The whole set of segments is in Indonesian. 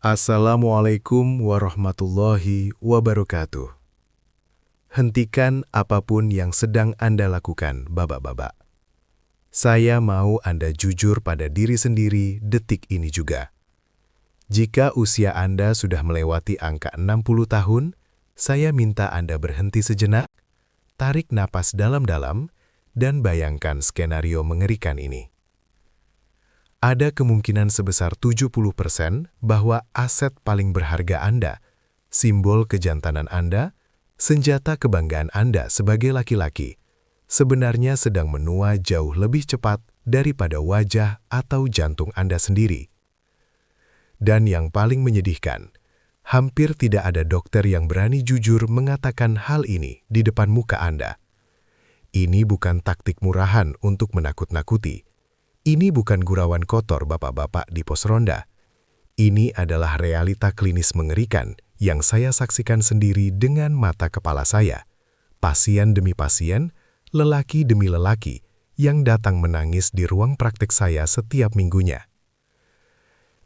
Assalamualaikum warahmatullahi wabarakatuh. Hentikan apapun yang sedang Anda lakukan, Bapak-bapak. Saya mau Anda jujur pada diri sendiri detik ini juga. Jika usia Anda sudah melewati angka 60 tahun, saya minta Anda berhenti sejenak, tarik napas dalam-dalam, dan bayangkan skenario mengerikan ini. Ada kemungkinan sebesar 70% bahwa aset paling berharga Anda, simbol kejantanan Anda, senjata kebanggaan Anda sebagai laki-laki, sebenarnya sedang menua jauh lebih cepat daripada wajah atau jantung Anda sendiri. Dan yang paling menyedihkan, hampir tidak ada dokter yang berani jujur mengatakan hal ini di depan muka Anda. Ini bukan taktik murahan untuk menakut-nakuti. Ini bukan gurauan kotor bapak-bapak di pos ronda. Ini adalah realita klinis mengerikan yang saya saksikan sendiri dengan mata kepala saya. Pasien demi pasien, lelaki demi lelaki, yang datang menangis di ruang praktek saya setiap minggunya.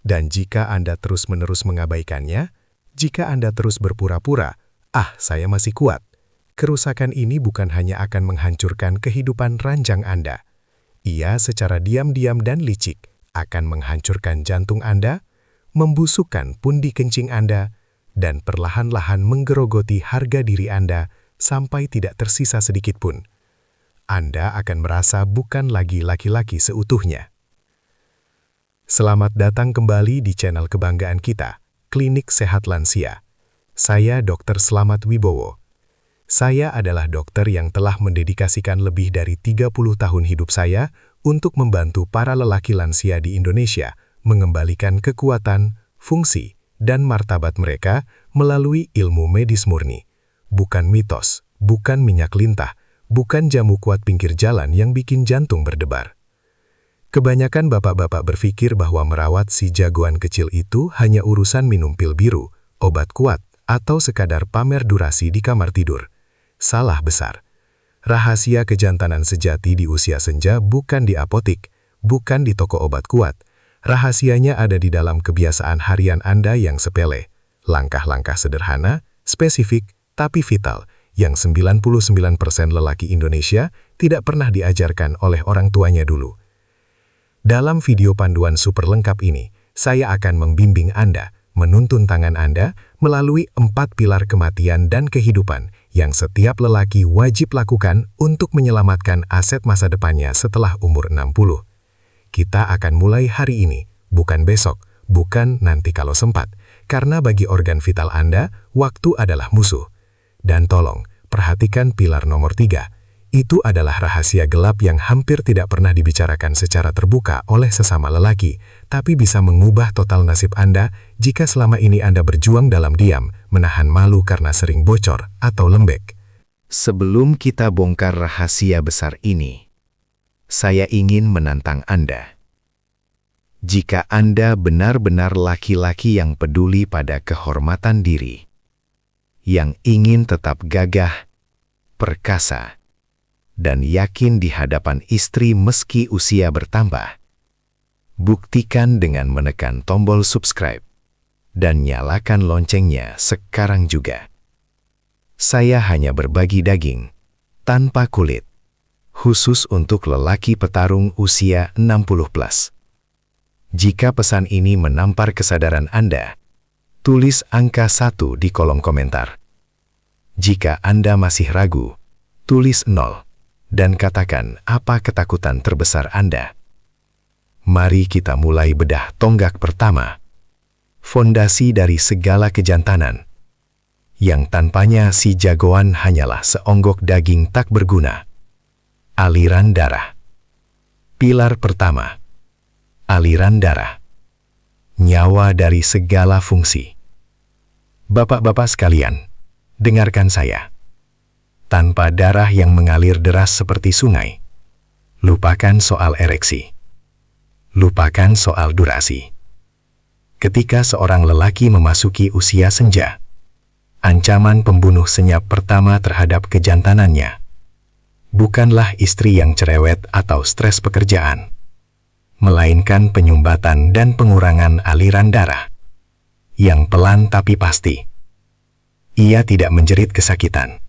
Dan jika Anda terus-menerus mengabaikannya, jika Anda terus berpura-pura, saya masih kuat, kerusakan ini bukan hanya akan menghancurkan kehidupan ranjang Anda. Ia secara diam-diam dan licik akan menghancurkan jantung Anda, membusukkan pundi kencing Anda, dan perlahan-lahan menggerogoti harga diri Anda sampai tidak tersisa sedikit pun. Anda akan merasa bukan lagi laki-laki seutuhnya. Selamat datang kembali di channel kebanggaan kita, Klinik Sehat Lansia. Saya Dr. Slamet Wibowo. Saya adalah dokter yang telah mendedikasikan lebih dari 30 tahun hidup saya untuk membantu para lelaki lansia di Indonesia mengembalikan kekuatan, fungsi, dan martabat mereka melalui ilmu medis murni. Bukan mitos, bukan minyak lintah, bukan jamu kuat pinggir jalan yang bikin jantung berdebar. Kebanyakan bapak-bapak berpikir bahwa merawat si jagoan kecil itu hanya urusan minum pil biru, obat kuat, atau sekadar pamer durasi di kamar tidur. Salah besar. Rahasia kejantanan sejati di usia senja bukan di apotik, bukan di toko obat kuat. Rahasianya ada di dalam kebiasaan harian Anda yang sepele. Langkah-langkah sederhana, spesifik, tapi vital, yang 99% lelaki Indonesia tidak pernah diajarkan oleh orang tuanya dulu. Dalam video panduan super lengkap ini, saya akan membimbing Anda, menuntun tangan Anda melalui 4 pilar kematian dan kehidupan yang setiap lelaki wajib lakukan untuk menyelamatkan aset masa depannya setelah umur 60. Kita akan mulai hari ini, bukan besok, bukan nanti kalau sempat, karena bagi organ vital Anda, waktu adalah musuh. Dan tolong, perhatikan pilar nomor 3. Itu adalah rahasia gelap yang hampir tidak pernah dibicarakan secara terbuka oleh sesama lelaki, tapi bisa mengubah total nasib Anda jika selama ini Anda berjuang dalam diam, menahan malu karena sering bocor atau lembek. Sebelum kita bongkar rahasia besar ini, saya ingin menantang Anda. Jika Anda benar-benar laki-laki yang peduli pada kehormatan diri, yang ingin tetap gagah, perkasa, dan yakin di hadapan istri meski usia bertambah, buktikan dengan menekan tombol subscribe dan nyalakan loncengnya sekarang juga. Saya hanya berbagi daging, tanpa kulit, khusus untuk lelaki petarung usia 60+. Jika pesan ini menampar kesadaran Anda, tulis angka 1 di kolom komentar. Jika Anda masih ragu, tulis 0. Dan katakan apa ketakutan terbesar Anda. Mari kita mulai bedah tonggak pertama. Fondasi dari segala kejantanan. Yang tanpanya si jagoan hanyalah seonggok daging tak berguna. Aliran darah. Pilar pertama. Aliran darah. Nyawa dari segala fungsi. Bapak-bapak sekalian, dengarkan saya. Tanpa darah yang mengalir deras seperti sungai, lupakan soal ereksi. Lupakan soal durasi. Ketika seorang lelaki memasuki usia senja, ancaman pembunuh senyap pertama terhadap kejantanannya bukanlah istri yang cerewet atau stres pekerjaan, melainkan penyumbatan dan pengurangan aliran darah. yang pelan tapi pasti. Ia tidak menjerit kesakitan.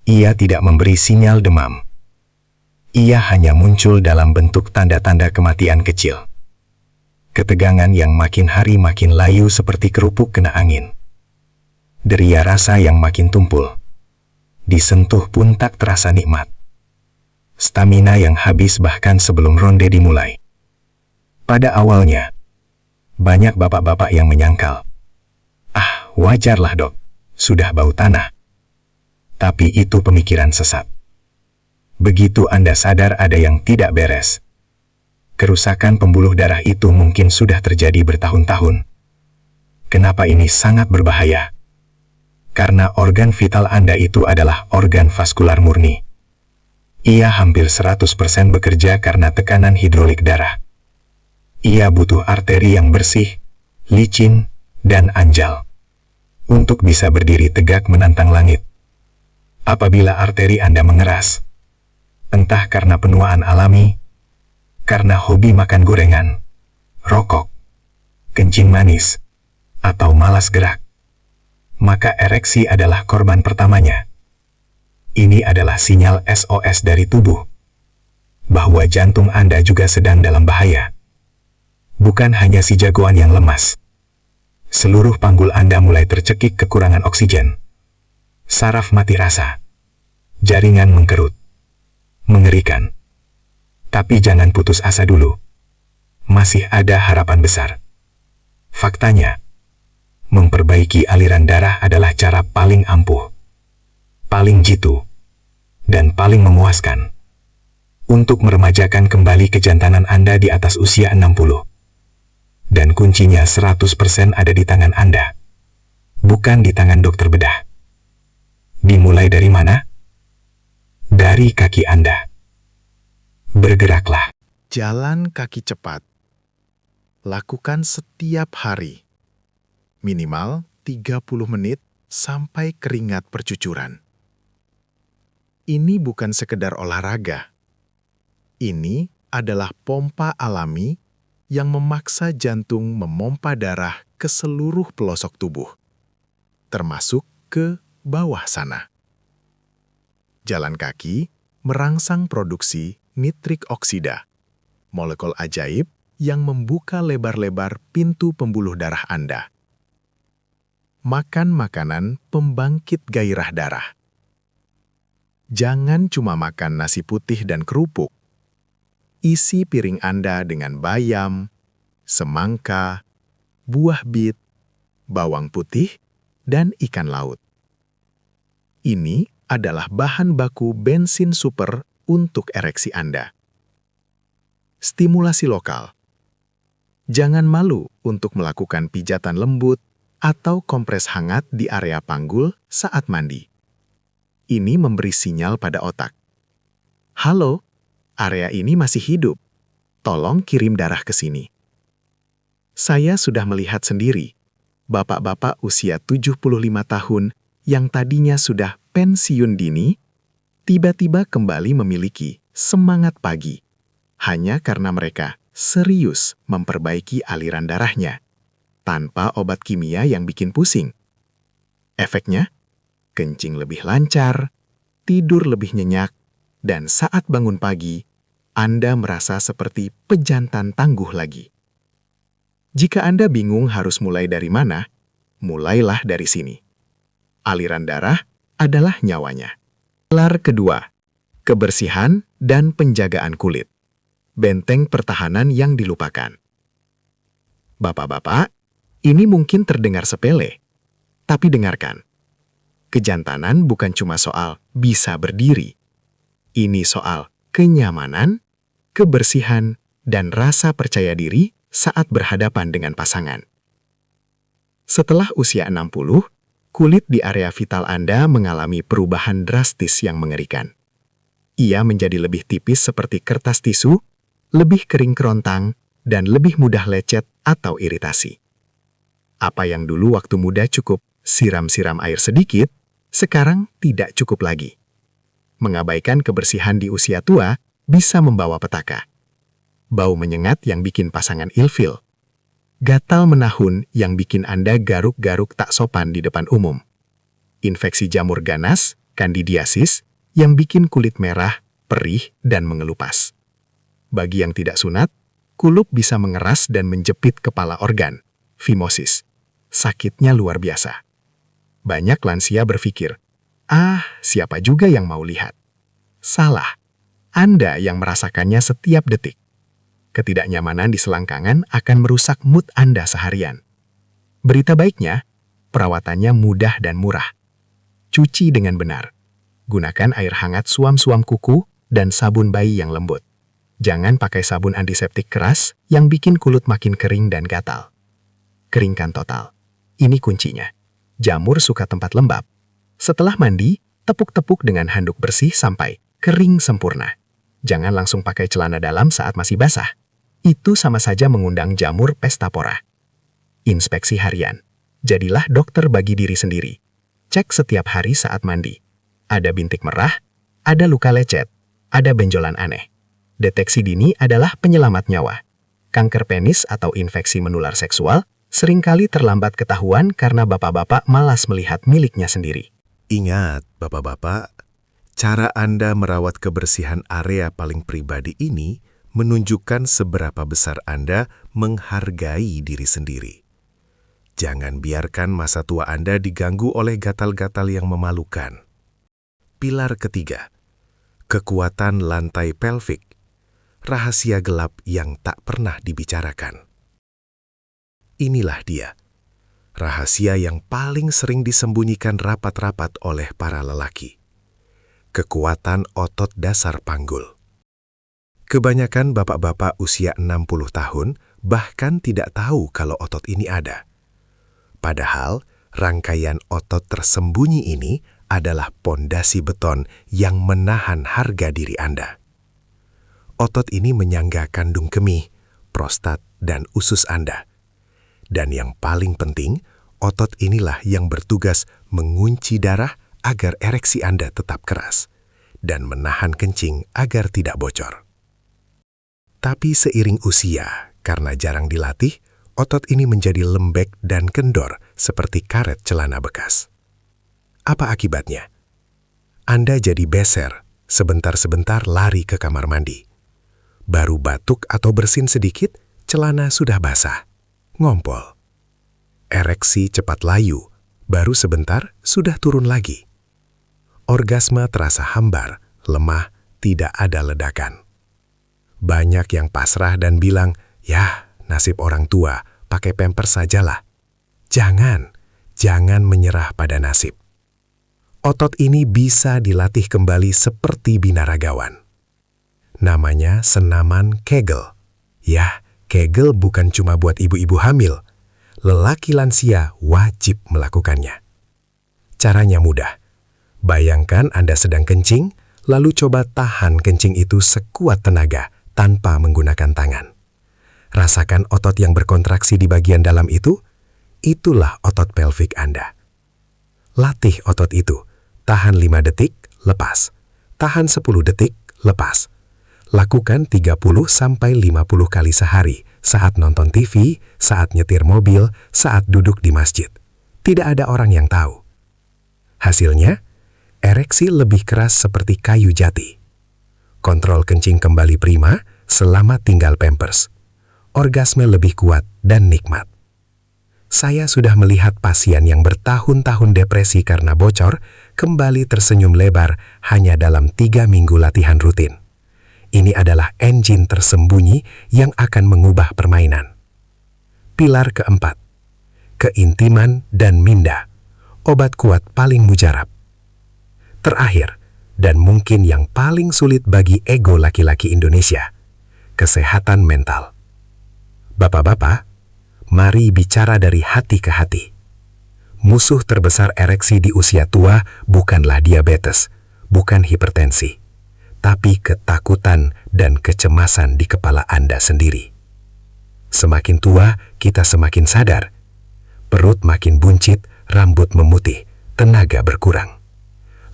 Ia tidak memberi sinyal demam. Ia hanya muncul dalam bentuk tanda-tanda kematian kecil. Ketegangan yang makin hari makin layu seperti kerupuk kena angin. Deria rasa yang makin tumpul. Disentuh pun tak terasa nikmat. Stamina yang habis bahkan sebelum ronde dimulai. Pada awalnya, banyak bapak-bapak yang menyangkal. Ah, wajarlah dok, sudah bau tanah. Tapi itu pemikiran sesat. Begitu Anda sadar ada yang tidak beres, kerusakan pembuluh darah itu mungkin sudah terjadi bertahun-tahun. Kenapa ini sangat berbahaya? Karena organ vital Anda itu adalah organ vaskular murni. Ia hampir 100% bekerja karena tekanan hidrolik darah. Ia butuh arteri yang bersih, licin, dan anjal untuk bisa berdiri tegak menantang langit. Apabila arteri Anda mengeras, entah karena penuaan alami, karena hobi makan gorengan, rokok, kencing manis, atau malas gerak, maka ereksi adalah korban pertamanya. Ini adalah sinyal SOS dari tubuh, bahwa jantung Anda juga sedang dalam bahaya. Bukan hanya si jagoan yang lemas. Seluruh panggul Anda mulai tercekik kekurangan oksigen. Saraf mati rasa. Jaringan mengkerut. Mengerikan. Tapi jangan putus asa dulu. Masih ada harapan besar. Faktanya, memperbaiki aliran darah adalah cara paling ampuh, paling jitu, dan paling memuaskan untuk meremajakan kembali kejantanan Anda di atas usia 60. Dan kuncinya 100% ada di tangan Anda, bukan di tangan dokter bedah. Dimulai dari mana? Dari kaki Anda. Bergeraklah. Jalan kaki cepat. Lakukan setiap hari. Minimal 30 menit sampai keringat percucuran. Ini bukan sekedar olahraga. Ini adalah pompa alami yang memaksa jantung memompa darah ke seluruh pelosok tubuh, termasuk ke bawah sana. Jalan kaki merangsang produksi nitrik oksida, molekul ajaib yang membuka lebar-lebar pintu pembuluh darah Anda. Makan makanan pembangkit gairah darah. Jangan cuma makan nasi putih dan kerupuk. Isi piring Anda dengan bayam, semangka, buah bit, bawang putih, dan ikan laut. Ini adalah bahan baku bensin super untuk ereksi Anda. Stimulasi lokal. Jangan malu untuk melakukan pijatan lembut atau kompres hangat di area panggul saat mandi. Ini memberi sinyal pada otak. Halo, area ini masih hidup. Tolong kirim darah ke sini. Saya sudah melihat sendiri, bapak-bapak usia 75 tahun yang tadinya sudah pensiun dini, tiba-tiba kembali memiliki semangat pagi, hanya karena mereka serius memperbaiki aliran darahnya, tanpa obat kimia yang bikin pusing. Efeknya, kencing lebih lancar, tidur lebih nyenyak, dan saat bangun pagi, Anda merasa seperti pejantan tangguh lagi. Jika Anda bingung harus mulai dari mana, mulailah dari sini. Aliran darah adalah nyawanya. Pilar kedua, kebersihan dan penjagaan kulit. Benteng pertahanan yang dilupakan. Bapak-bapak, ini mungkin terdengar sepele, tapi dengarkan. Kejantanan bukan cuma soal bisa berdiri. Ini soal kenyamanan, kebersihan, dan rasa percaya diri saat berhadapan dengan pasangan. Setelah usia 60, kulit di area vital Anda mengalami perubahan drastis yang mengerikan. Ia menjadi lebih tipis seperti kertas tisu, lebih kering kerontang, dan lebih mudah lecet atau iritasi. Apa yang dulu waktu muda cukup siram-siram air sedikit, sekarang tidak cukup lagi. Mengabaikan kebersihan di usia tua bisa membawa petaka. Bau menyengat yang bikin pasangan ilfil. gatal menahun yang bikin Anda garuk-garuk tak sopan di depan umum, infeksi jamur ganas, kandidiasis, yang bikin kulit merah, perih, dan mengelupas. Bagi yang tidak sunat, kulup bisa mengeras dan menjepit kepala organ, fimosis. Sakitnya luar biasa. Banyak lansia berpikir, siapa juga yang mau lihat? Salah. Anda yang merasakannya setiap detik. Ketidaknyamanan di selangkangan akan merusak mood Anda seharian. Berita baiknya, perawatannya mudah dan murah. Cuci dengan benar. Gunakan air hangat suam-suam kuku dan sabun bayi yang lembut. Jangan pakai sabun antiseptik keras yang bikin kulit makin kering dan gatal. Keringkan total. Ini kuncinya. Jamur suka tempat lembab. Setelah mandi, tepuk-tepuk dengan handuk bersih sampai kering sempurna. Jangan langsung pakai celana dalam saat masih basah. Itu sama saja mengundang jamur pestapora. Inspeksi harian. Jadilah dokter bagi diri sendiri. Cek setiap hari saat mandi. Ada bintik merah, ada luka lecet, ada benjolan aneh. Deteksi dini adalah penyelamat nyawa. Kanker penis atau infeksi menular seksual seringkali terlambat ketahuan karena bapak-bapak malas melihat miliknya sendiri. Ingat, bapak-bapak, cara Anda merawat kebersihan area paling pribadi ini menunjukkan seberapa besar Anda menghargai diri sendiri. Jangan biarkan masa tua Anda diganggu oleh gatal-gatal yang memalukan. Pilar ketiga, kekuatan lantai pelvik, rahasia gelap yang tak pernah dibicarakan. Inilah dia, rahasia yang paling sering disembunyikan rapat-rapat oleh para lelaki. Kekuatan otot dasar panggul. Kebanyakan bapak-bapak usia 60 tahun bahkan tidak tahu kalau otot ini ada. Padahal, rangkaian otot tersembunyi ini adalah pondasi beton yang menahan harga diri Anda. Otot ini menyangga kandung kemih, prostat, dan usus Anda. Dan yang paling penting, otot inilah yang bertugas mengunci darah agar ereksi Anda tetap keras dan menahan kencing agar tidak bocor. Tapi seiring usia, karena jarang dilatih, otot ini menjadi lembek dan kendor seperti karet celana bekas. Apa akibatnya? Anda jadi beser, sebentar-sebentar lari ke kamar mandi. Baru batuk atau bersin sedikit, celana sudah basah, ngompol. Ereksi cepat layu, baru sebentar sudah turun lagi. Orgasme terasa hambar, lemah, tidak ada ledakan. Banyak yang pasrah dan bilang, "Ya, nasib orang tua, pakai pampers sajalah." Jangan menyerah pada nasib. Otot ini bisa dilatih kembali seperti binaragawan. Namanya senaman Kegel. Ya, Kegel bukan cuma buat ibu-ibu hamil. Lelaki lansia wajib melakukannya. Caranya mudah. Bayangkan Anda sedang kencing, lalu coba tahan kencing itu sekuat tenaga tanpa menggunakan tangan. Rasakan otot yang berkontraksi di bagian dalam itu. Itulah otot pelvik Anda. Latih otot itu. Tahan 5 detik, lepas. Tahan 10 detik, lepas. Lakukan 30-50 kali sehari saat nonton TV, saat nyetir mobil, saat duduk di masjid. Tidak ada orang yang tahu. Hasilnya, ereksi lebih keras seperti kayu jati. Kontrol kencing kembali prima selama tinggal pampers. Orgasme lebih kuat dan nikmat. Saya sudah melihat pasien yang bertahun-tahun depresi karena bocor kembali tersenyum lebar hanya dalam 3 minggu latihan rutin. Ini adalah engine tersembunyi yang akan mengubah permainan. Pilar keempat, keintiman dan minda, obat kuat paling mujarab. Terakhir, dan mungkin yang paling sulit bagi ego laki-laki Indonesia, kesehatan mental. Bapak-bapak, mari bicara dari hati ke hati. Musuh terbesar ereksi di usia tua bukanlah diabetes, bukan hipertensi, tapi ketakutan dan kecemasan di kepala Anda sendiri. Semakin tua, kita semakin sadar. Perut makin buncit, rambut memutih, tenaga berkurang.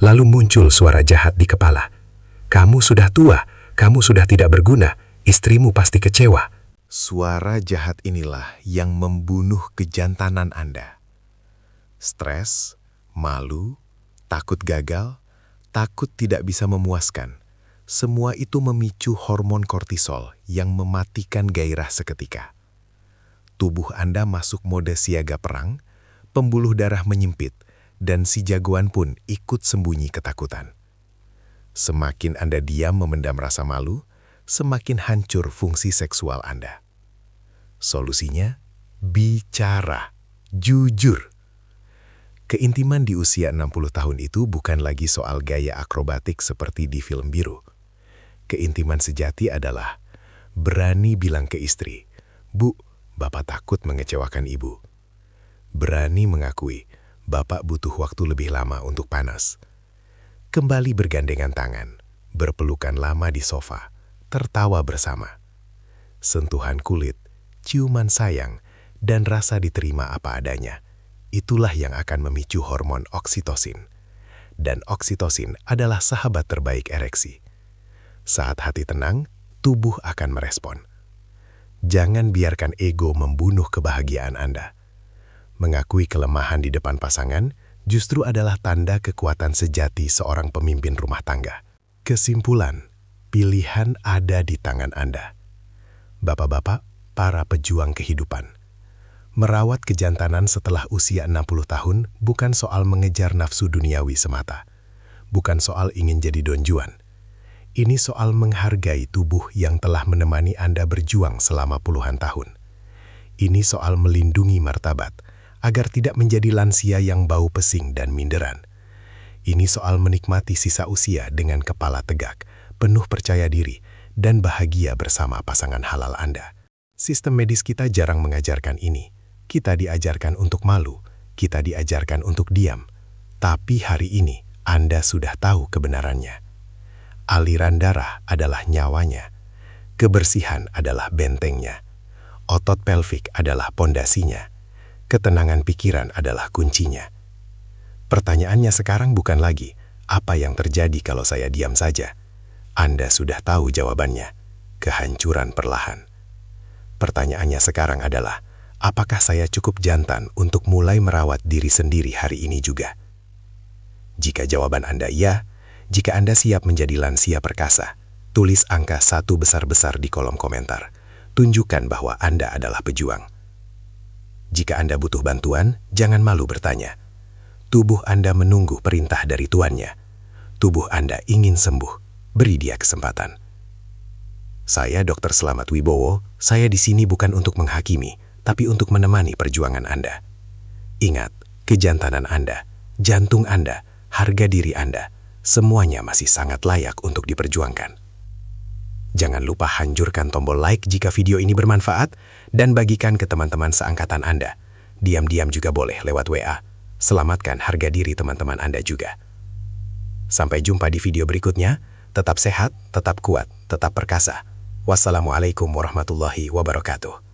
Lalu muncul suara jahat di kepala. Kamu sudah tua, kamu sudah tidak berguna, istrimu pasti kecewa. Suara jahat inilah yang membunuh kejantanan Anda. Stres, malu, takut gagal, takut tidak bisa memuaskan. Semua itu memicu hormon kortisol yang mematikan gairah seketika. Tubuh Anda masuk mode siaga perang, pembuluh darah menyempit, dan si jagoan pun ikut sembunyi ketakutan. Semakin Anda diam memendam rasa malu, semakin hancur fungsi seksual Anda. Solusinya, bicara, jujur. Keintiman di usia 60 tahun itu bukan lagi soal gaya akrobatik seperti di film biru. Keintiman sejati adalah berani bilang ke istri, "Bu, Bapak takut mengecewakan Ibu." Berani mengakui, Bapak butuh waktu lebih lama untuk panas. Kembali bergandengan tangan, berpelukan lama di sofa, tertawa bersama. Sentuhan kulit, ciuman sayang, dan rasa diterima apa adanya. Itulah yang akan memicu hormon oksitosin. Dan oksitosin adalah sahabat terbaik ereksi. Saat hati tenang, tubuh akan merespon. Jangan biarkan ego membunuh kebahagiaan Anda. Mengakui kelemahan di depan pasangan justru adalah tanda kekuatan sejati seorang pemimpin rumah tangga. Kesimpulan, pilihan ada di tangan Anda. Bapak-bapak, para pejuang kehidupan. Merawat kejantanan setelah usia 60 tahun bukan soal mengejar nafsu duniawi semata. Bukan soal ingin jadi Don Juan. Ini soal menghargai tubuh yang telah menemani Anda berjuang selama puluhan tahun. Ini soal melindungi martabat, agar tidak menjadi lansia yang bau pesing dan minderan. Ini soal menikmati sisa usia dengan kepala tegak, penuh percaya diri, dan bahagia bersama pasangan halal Anda. Sistem medis kita jarang mengajarkan ini. Kita diajarkan untuk malu, kita diajarkan untuk diam. Tapi hari ini, Anda sudah tahu kebenarannya. Aliran darah adalah nyawanya. Kebersihan adalah bentengnya. Otot pelvik adalah pondasinya. Ketenangan pikiran adalah kuncinya. Pertanyaannya sekarang bukan lagi, apa yang terjadi kalau saya diam saja? Anda sudah tahu jawabannya, kehancuran perlahan. Pertanyaannya sekarang adalah, apakah saya cukup jantan untuk mulai merawat diri sendiri hari ini juga? Jika jawaban Anda iya, jika Anda siap menjadi lansia perkasa, tulis angka 1 besar-besar di kolom komentar. Tunjukkan bahwa Anda adalah pejuang. Jika Anda butuh bantuan, jangan malu bertanya. Tubuh Anda menunggu perintah dari tuannya. Tubuh Anda ingin sembuh, beri dia kesempatan. Saya Dr. Slamet Wibowo, saya di sini bukan untuk menghakimi, tapi untuk menemani perjuangan Anda. Ingat, kejantanan Anda, jantung Anda, harga diri Anda, semuanya masih sangat layak untuk diperjuangkan. Jangan lupa hancurkan tombol like jika video ini bermanfaat, dan bagikan ke teman-teman seangkatan Anda. Diam-diam juga boleh lewat WA. Selamatkan harga diri teman-teman Anda juga. Sampai jumpa di video berikutnya. Tetap sehat, tetap kuat, tetap perkasa. Wassalamualaikum warahmatullahi wabarakatuh.